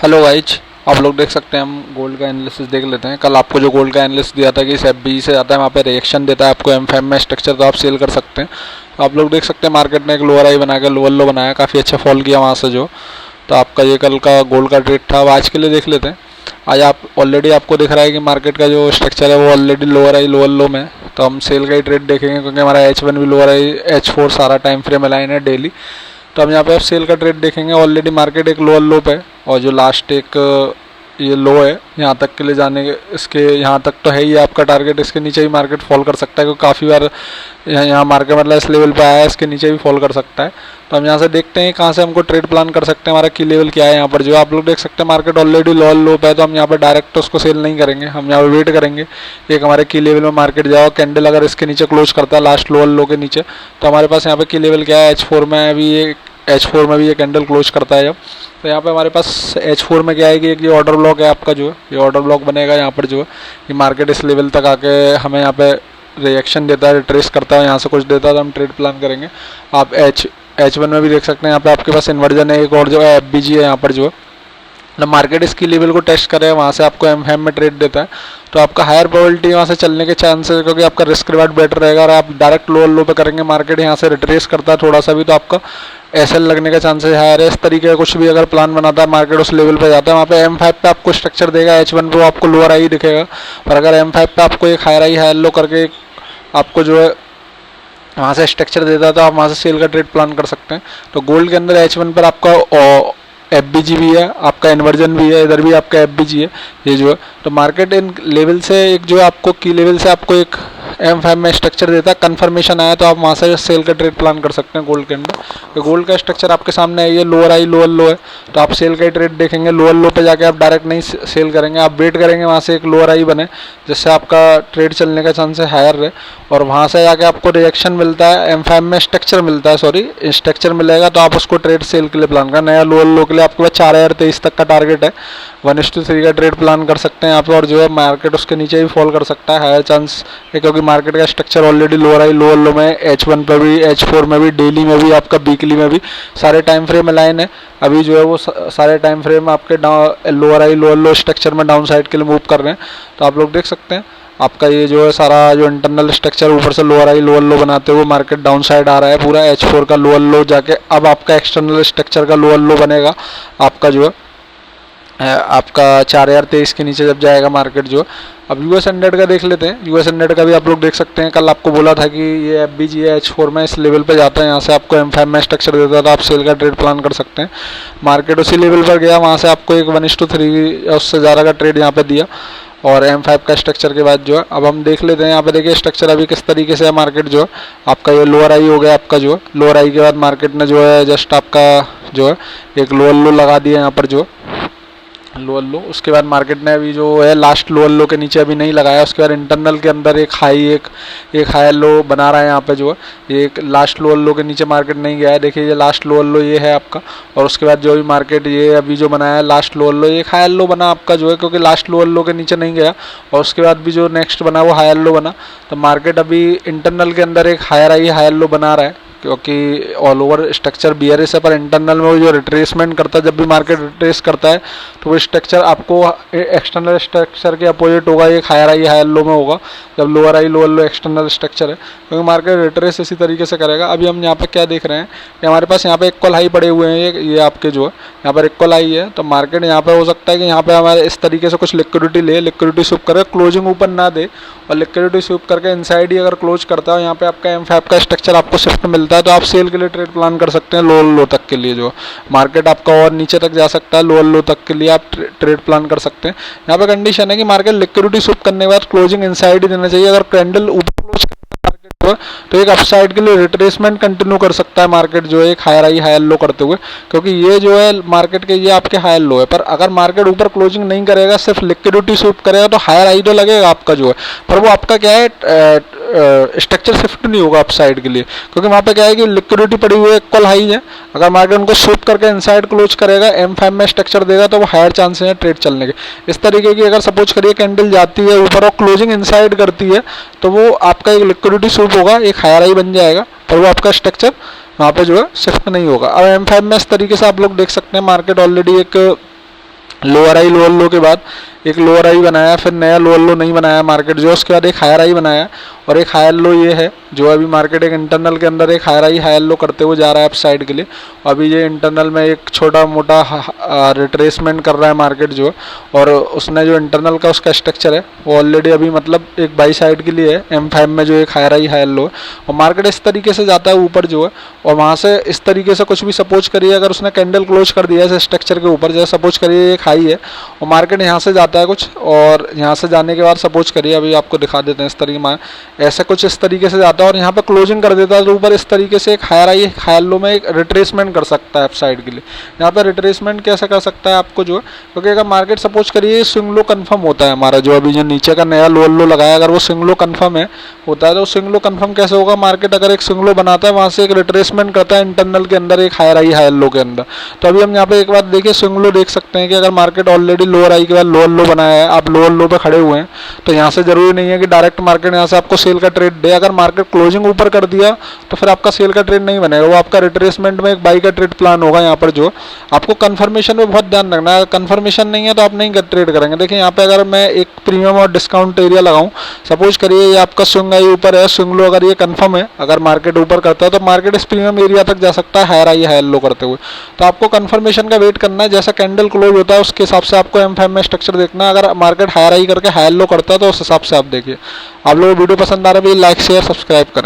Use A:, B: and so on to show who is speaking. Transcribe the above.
A: Hello guys, आप लोग देख सकते हैं। हम गोल्ड का एनालिसिस देख लेते हैं। कल आपको जो गोल्ड का एनालिसिस दिया था कि इस एफबी से आता है, वहाँ पे रिएक्शन देता है आपको एम5 में स्ट्रक्चर, तो आप सेल कर सकते हैं। तो आप लोग देख सकते हैं मार्केट ने एक लोअर आई बना के लोअर लो बनाया, काफ़ी अच्छा फॉल किया वहाँ से जो। तो आपका ये कल का गोल्ड का ट्रेड था। अब आज के लिए देख लेते हैं। आज आप ऑलरेडी आपको दिख रहा है कि मार्केट का जो स्ट्रक्चर है वो ऑलरेडी लोअर आई लोअर लो में है। तो हम सेल का ही ट्रेड देखेंगे, क्योंकि हमारा H1 भी लोअर आई, H4 सारा टाइम फ्रेम लाइन है डेली। तो हम यहाँ पे सेल का ट्रेड देखेंगे। ऑलरेडी मार्केट एक लोअर लो पे है, और जो लास्ट एक ये लो है यहाँ तक के लिए जाने के, इसके यहाँ तक तो है ही आपका टारगेट। इसके नीचे भी मार्केट फॉल कर सकता है, क्योंकि काफ़ी बार यहाँ मार्केट मतलब इस लेवल पे आया है, इसके नीचे भी फॉल कर सकता है। तो हम यहाँ से देखते हैं कहाँ से हमको ट्रेड प्लान कर सकते हैं, हमारा की लेवल क्या है। यहाँ पर जो आप लोग देख सकते हैं मार्केट ऑलरेडी लोअर लो पे है, तो हम यहाँ पर डायरेक्ट उसको सेल नहीं करेंगे। हम यहाँ पर वेट करेंगे एक हमारे की लेवल में मार्केट जाओ, कैंडल अगर इसके नीचे क्लोज करता है लास्ट लोअर लो के नीचे, तो हमारे पास यहाँ पे की लेवल क्या है, H4 में अभी ये H4 में भी ये कैंडल क्लोज करता है जब। तो यहाँ पे हमारे पास H4 में क्या है कि एक ये ऑर्डर ब्लॉक है आपका, जो है ये ऑर्डर ब्लॉक बनेगा यहाँ पर जो है कि मार्केट इस लेवल तक आके हमें यहाँ पे रिएक्शन देता है, ट्रेस करता है, यहाँ से कुछ देता है, तो हम ट्रेड प्लान करेंगे। आप H1 में भी देख सकते हैं, यहाँ पे आपके पास इन्वर्जन है एक और जो है FBG है यहाँ पर जो है। जब मार्केट इसकी लेवल को टेस्ट करे, वहाँ से आपको एम में ट्रेड देता है, तो आपका हायर प्रोबेबिलिटी वहाँ से चलने के चांसेस, क्योंकि आपका रिस्क रिवार्ड बेटर रहेगा। और आप डायरेक्ट लोअर लो पे करेंगे, मार्केट यहाँ से रिट्रेस करता है थोड़ा सा भी, तो आपका SL लगने का चांसेस हायर है। इस तरीके का कुछ भी अगर प्लान बनाता है, मार्केट उस लेवल पे जाता है, वहाँ पे M5 पे आपको स्ट्रक्चर देगा, H1 पे आपको लोअर आई दिखेगा। पर अगर M5 पे आपको एक हायर आई हायर लो करके आपको जो है वहाँ से स्ट्रक्चर देता है, तो आप वहाँ से सेल का ट्रेड प्लान कर सकते हैं। तो गोल्ड के अंदर H1 पर आपका FBG भी है, आपका इन्वर्जन भी है, इधर भी आपका FBG है ये जो है। तो मार्केट इन लेवल से एक जो आपको की लेवल से आपको एक M5 में स्ट्रक्चर देता है, कन्फर्मेशन आया तो आप वहाँ से सेल का ट्रेड प्लान कर सकते हैं गोल्ड के अंदर। तो गोल्ड का स्ट्रक्चर आपके सामने है, ये लोअर आई लोअर लो है, तो आप सेल का ही ट्रेड देखेंगे। लोअर लो पे जाके आप डायरेक्ट नहीं सेल करेंगे, आप वेट करेंगे वहाँ से एक लोअर आई बने, जिससे आपका ट्रेड चलने का चांसेस हायर रहे, और वहाँ से जाके आपको रिएक्शन मिलता है, M5 में स्ट्रक्चर मिलता है, सॉरी स्ट्रक्चर मिलेगा, तो आप उसको ट्रेड सेल के लिए प्लान करें। नया लोअर लो के लिए आपके पास 4023 तक का टारगेट है, 1:3 का ट्रेड प्लान कर सकते हैं आप। और जो है मार्केट उसके नीचे भी फॉल कर सकता है, हायर चांस है, क्योंकि मार्केट का स्ट्रक्चर ऑलरेडी लोअर आई लोअर लो में H1 पर भी, H4 में भी, डेली में भी, आपका वीकली में भी, सारे टाइम फ्रेम लाइन है। अभी जो है वो सारे टाइम फ्रेम आपके लोअर आई लोअर लो स्ट्रक्चर में डाउन साइड के लिए मूव कर रहे हैं। तो आप लोग देख सकते हैं आपका ये जो है सारा जो इंटरनल स्ट्रक्चर ऊपर से लोअर आई लोअर लो बनाते हुए मार्केट डाउन साइड आ रहा है पूरा। H4 का लोअर लो जाके अब आपका एक्सटर्नल स्ट्रक्चर का लोअर लो बनेगा आपका जो है आपका 4023 के नीचे जब जाएगा मार्केट जो। अब US100 का देख लेते हैं। US100 का भी आप लोग देख सकते हैं, कल आपको बोला था कि ये FBG है H4 में इस लेवल पे जाता है, यहाँ से आपको M5 में स्ट्रक्चर देता है, तो आप सेल का ट्रेड प्लान कर सकते हैं। मार्केट उसी लेवल पर गया, वहाँ से आपको एक 1:3 या उससे ज़्यादा का ट्रेड यहाँ पे दिया, और M5 का स्ट्रक्चर के बाद जो है अब हम देख लेते हैं। यहाँ पे देखिए स्ट्रक्चर अभी किस तरीके से है मार्केट जो है आपका, ये लोअर आई हो गया आपका जो है। लोअर आई के बाद मार्केट ने जो है जस्ट आपका जो है एक लोअर लो लगा दिया यहाँ पर जो लोअर लो। उसके बाद मार्केट ने अभी जो है लास्ट लोअर लो के नीचे अभी नहीं लगाया, उसके बाद इंटरनल के अंदर एक हाई एक हायर लो बना रहा है यहाँ पे जो है। ये एक लास्ट लोअर लो के नीचे मार्केट नहीं गया है, देखिए ये लास्ट लोअर लो ये है आपका, और उसके बाद जो भी मार्केट ये अभी जो बनाया है लास्ट लोअर लो, एक हायर लो बना आपका जो है, क्योंकि लास्ट लोअर लो के नीचे नहीं गया, और उसके बाद भी जो नेक्स्ट बना वो हायर लो बना। तो मार्केट अभी इंटरनल के अंदर एक हायर आई हायर लो बना रहा है, क्योंकि ऑल ओवर स्ट्रक्चर बियरिश है, पर इंटरनल में वो जो रिट्रेसमेंट करता है, जब भी मार्केट रिट्रेस करता है तो वो स्ट्रक्चर आपको एक्सटर्नल स्ट्रक्चर के अपोजिट होगा, एक हायर आई हायर लो में होगा, जब लोअर आई लोअर लो एक्सटर्नल स्ट्रक्चर है, क्योंकि मार्केट रिट्रेस इसी तरीके से करेगा। अभी हम यहाँ पे क्या देख रहे हैं कि हमारे पास यहाँ पे इक्वल हाई पड़े हुए हैं, ये आपके जो है यहाँ पर इक्वल हाई है, तो मार्केट यहाँ पे हो सकता है कि यहाँ पे हमारे इस तरीके से कुछ लिक्विडिटी ले, लिक्विडिटी स्विप करके क्लोजिंग ऊपर ना दे, और लिक्विडिटी स्विप करके इनसाइड ही अगर क्लोज करता है, यहाँ पे आपका M5 का स्ट्रक्चर आपको शिफ्ट मिलता है, तो आप सेल के लिए ट्रेड प्लान कर सकते हैं। लोअर लो तक के लिए जो मार्केट आपका और नीचे तक जा सकता है, लोअर लो तक के लिए आप ट्रेड प्लान कर सकते हैं। यहाँ पे कंडीशन है कि मार्केट लिक्विडिटी स्विप करने के बाद क्लोजिंग इनसाइड ही देना चाहिए। अगर कैंडल ऊपर क्लोज मार्केट तो एक अपसाइड के लिए रिट्रेसमेंट कंटिन्यू कर सकता है मार्केट जो है, एक हायर आई हायर लो करते हुए, क्योंकि ये जो है मार्केट के ये आपके हायर लो है। पर अगर मार्केट ऊपर क्लोजिंग नहीं करेगा, सिर्फ लिक्विडिटी स्विप करेगा, तो हायर आई तो लगेगा आपका जो है, पर वो आपका क्या है स्ट्रक्चर शिफ्ट नहीं होगा अपसाइड के लिए, क्योंकि वहाँ पे क्या है कि लिक्विडिटी पड़ी हुई है, इक्वल हाई है। अगर मार्केट उनको स्विप करके इनसाइड क्लोज करेगा, M5 में स्ट्रक्चर देगा, तो वो हायर चांसेस हैं ट्रेड चलने के। इस तरीके की अगर सपोज करिए कैंडल जाती है ऊपर और क्लोजिंग इनसाइड करती है, तो वो आपका एक लिक्विडिटी स्विप होगा, एक हायर आई बन जाएगा, पर वो आपका स्ट्रक्चर वहाँ पे जो है शिफ्ट नहीं होगा। अब M5 में इस तरीके से आप लोग देख सकते हैं मार्केट ऑलरेडी एक लोअर हाई लोअर लो के बाद एक लोअर हाई बनाया, फिर नया लोअर लो नहीं बनाया मार्केट जो, उसके बाद एक हायर हाई बनाया और एक हायर लो ये है जो अभी मार्केट एक इंटरनल के अंदर एक हायर लो करते हुए जा रहा है अप साइड के लिए। अभी ये इंटरनल में एक छोटा मोटा रिट्रेसमेंट कर रहा है मार्केट जो, और उसने जो इंटरनल का उसका स्ट्रक्चर है वो ऑलरेडी अभी मतलब एक बाई साइड के लिए है M5 में जो एक हायर लो है, और मार्केट इस तरीके से जाता है ऊपर जो है, और वहाँ से इस तरीके से कुछ भी सपोज करिए अगर उसने कैंडल क्लोज कर दिया है स्ट्रक्चर के ऊपर, जैसे सपोज करिए एक हाई है और मार्केट यहाँ से जाता है कुछ, और यहाँ से जाने के बाद सपोज करिए अभी आपको दिखा देते हैं इस तरीके में, ऐसा कुछ इस तरीके से जाता है और यहाँ पे क्लोजिंग कर देता है तो ऊपर इस तरीके से एक हायर लो में एक रिट्रेसमेंट कर सकता है अप साइड के लिए। यहाँ पे रिट्रेसमेंट कैसे कर सकता है आपको जो है, क्योंकि अगर मार्केट सपोज करिए स्विंग लो कन्फर्म होता है हमारा जो अभी जो नीचे का नया लोअर लो लगाया, अगर वो स्विंग लो कन्फर्म है होता है तो स्विंग लो कन्फर्म कैसे होगा, मार्केट अगर एक स्विंग लो बनाता है वहाँ से एक रिट्रेसमेंट करता है इंटरनल के अंदर एक हायर लो के अंदर। तो अभी हम यहाँ पे एक बार देखिए स्विंग लो देख सकते हैं कि अगर मार्केट ऑलरेडी लोअर हाई के बाद लोअर लो बनाया है, आप लोअर लो पे खड़े हुए हैं, तो यहाँ से जरूरी नहीं है कि डायरेक्ट मार्केट यहाँ से आपको सेल का ट्रेड दे। अगर मार्केट क्लोजिंग ऊपर कर दिया तो फिर आपका सेल का ट्रेड नहीं बनेगा, वो आपका रिट्रेसमेंट में एक बाई का ट्रेड प्लान होगा। यहाँ पर जो आपको कंफर्मेशन में बहुत ध्यान रखना है, कंफर्मेशन नहीं है तो आप नहीं ट्रेड करेंगे। देखिए यहाँ पे अगर मैं एक प्रीमियम और डिस्काउंट एरिया लगाऊं, सपोज करिए ये आपका स्विंग आई ऊपर है, स्विंग लो अगर ये कंफर्म है, अगर मार्केट ऊपर करता है तो मार्केट इस प्रीमियम एरिया तक जा सकता है हायर लो करते हुए। तो आपको कंफर्मेशन का वेट करना है, जैसा कैंडल क्लोज होता है उसके हिसाब से आपको M5 में स्ट्रक्चर देखना है। अगर मार्केट हायर हाई करके हायर लो करता है तो उस हिसाब से आप देखिए। आप लोगों को वीडियो पसंद आ रहा है, लाइक शेयर सब्सक्राइब करें।